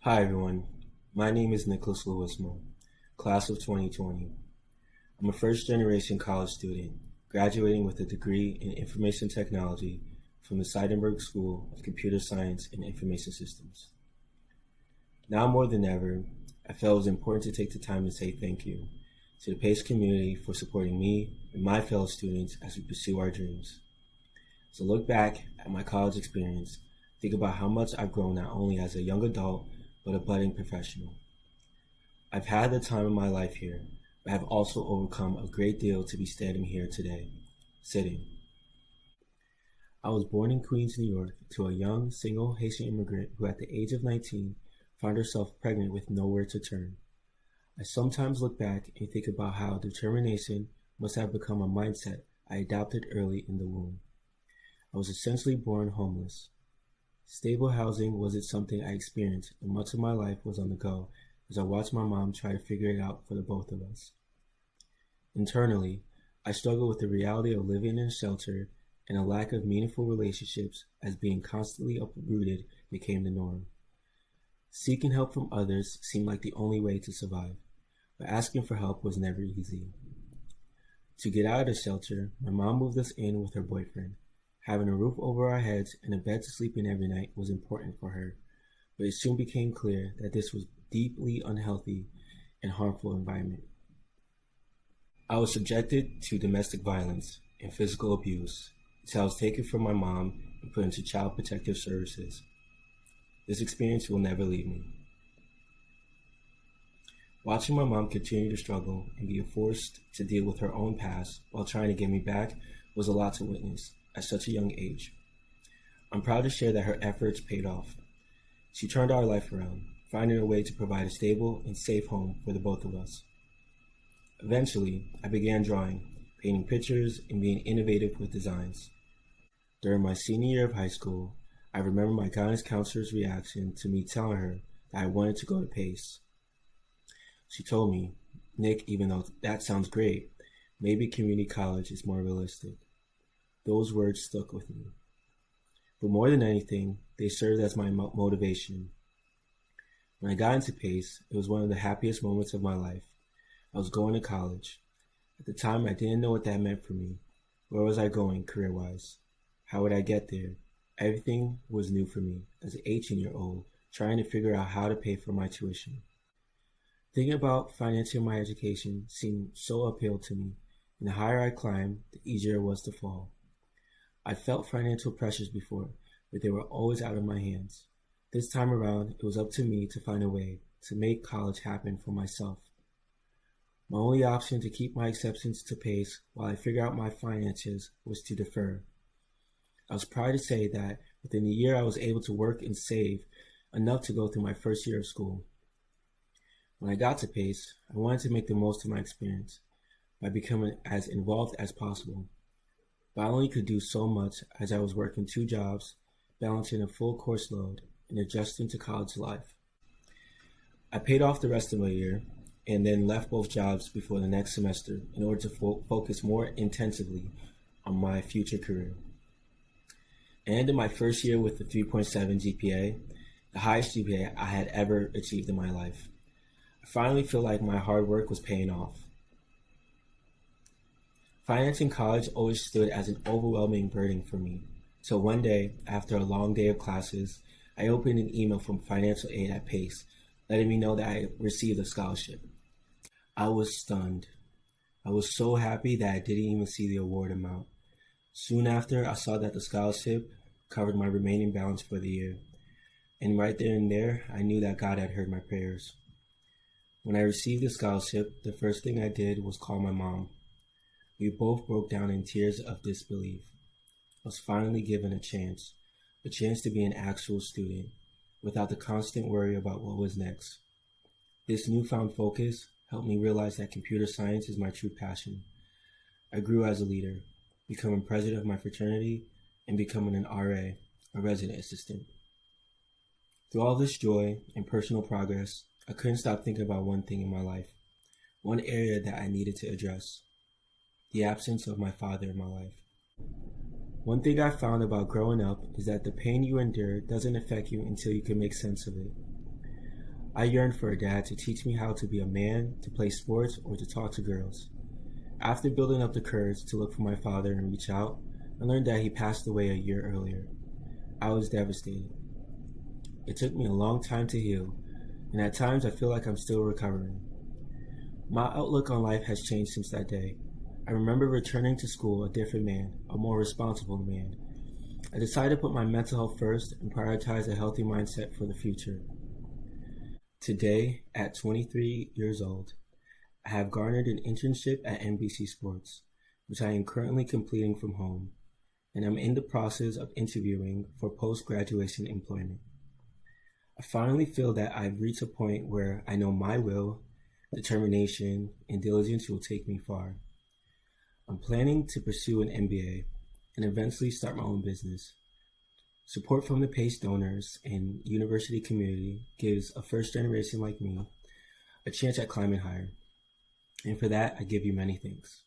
Hi everyone, my name is Nicholas Louisma, class of 2020. I'm a first generation college student, graduating with a degree in information technology from the Seidenberg School of Computer Science and Information Systems. Now more than ever, I felt it was important to take the time to say thank you to the PACE community for supporting me and my fellow students as we pursue our dreams. So look back at my college experience, think about how much I've grown not only as a young adult, but a budding professional. I've had the time of my life here, but have also overcome a great deal to be standing here today, sitting. I was born in Queens, New York, to a young, single Haitian immigrant who at the age of 19 found herself pregnant with nowhere to turn. I sometimes look back and think about how determination must have become a mindset I adopted early in the womb. I was essentially born homeless. Stable housing wasn't something I experienced, and much of my life was on the go as I watched my mom try to figure it out for the both of us. Internally, I struggled with the reality of living in a shelter and a lack of meaningful relationships as being constantly uprooted became the norm. Seeking help from others seemed like the only way to survive, but asking for help was never easy. To get out of the shelter, my mom moved us in with her boyfriend. Having a roof over our heads and a bed to sleep in every night was important for her, but it soon became clear that this was deeply unhealthy and harmful environment. I was subjected to domestic violence and physical abuse until I was taken from my mom and put into child protective services. This experience will never leave me. Watching my mom continue to struggle and be forced to deal with her own past while trying to get me back was a lot to witness at such a young age. I'm proud to share that her efforts paid off. She turned our life around, finding a way to provide a stable and safe home for the both of us. Eventually, I began drawing, painting pictures, and being innovative with designs. During my senior year of high school, I remember my guidance counselor's reaction to me telling her that I wanted to go to PACE. She told me, "Nick, even though that sounds great, maybe community college is more realistic." Those words stuck with me. But more than anything, they served as my motivation. When I got into PACE, it was one of the happiest moments of my life. I was going to college. At the time, I didn't know what that meant for me. Where was I going career-wise? How would I get there? Everything was new for me as an 18-year-old trying to figure out how to pay for my tuition. Thinking about financing my education seemed so uphill to me, and the higher I climbed, the easier it was to fall. I felt financial pressures before, but they were always out of my hands. This time around, it was up to me to find a way to make college happen for myself. My only option to keep my acceptance to PACE while I figure out my finances was to defer. I was proud to say that within a year I was able to work and save enough to go through my first year of school. When I got to PACE, I wanted to make the most of my experience by becoming as involved as possible. But I only could do so much as I was working 2 jobs, balancing a full course load, and adjusting to college life. I paid off the rest of my year and then left both jobs before the next semester in order to focus more intensively on my future career. I ended my first year with a 3.7 GPA, the highest GPA I had ever achieved in my life. I finally feel like my hard work was paying off. Financing college always stood as an overwhelming burden for me. So one day, after a long day of classes, I opened an email from financial aid at PACE, letting me know that I received a scholarship. I was stunned. I was so happy that I didn't even see the award amount. Soon after, I saw that the scholarship covered my remaining balance for the year. And right there and there, I knew that God had heard my prayers. When I received the scholarship, the first thing I did was call my mom. We both broke down in tears of disbelief. I was finally given a chance to be an actual student, without the constant worry about what was next. This newfound focus helped me realize that computer science is my true passion. I grew as a leader, becoming president of my fraternity and becoming an RA, a resident assistant. Through all this joy and personal progress, I couldn't stop thinking about one thing in my life, one area that I needed to address: the absence of my father in my life. One thing I found about growing up is that the pain you endure doesn't affect you until you can make sense of it. I yearned for a dad to teach me how to be a man, to play sports, or to talk to girls. After building up the courage to look for my father and reach out, I learned that he passed away a year earlier. I was devastated. It took me a long time to heal, and at times I feel like I'm still recovering. My outlook on life has changed since that day. I remember returning to school a different man, a more responsible man. I decided to put my mental health first and prioritize a healthy mindset for the future. Today, at 23 years old, I have garnered an internship at NBC Sports, which I am currently completing from home, and I'm in the process of interviewing for post-graduation employment. I finally feel that I've reached a point where I know my will, determination, and diligence will take me far. I'm planning to pursue an MBA and eventually start my own business. Support from the PACE donors and university community gives a first generation like me a chance at climbing higher. And for that, I give you many thanks.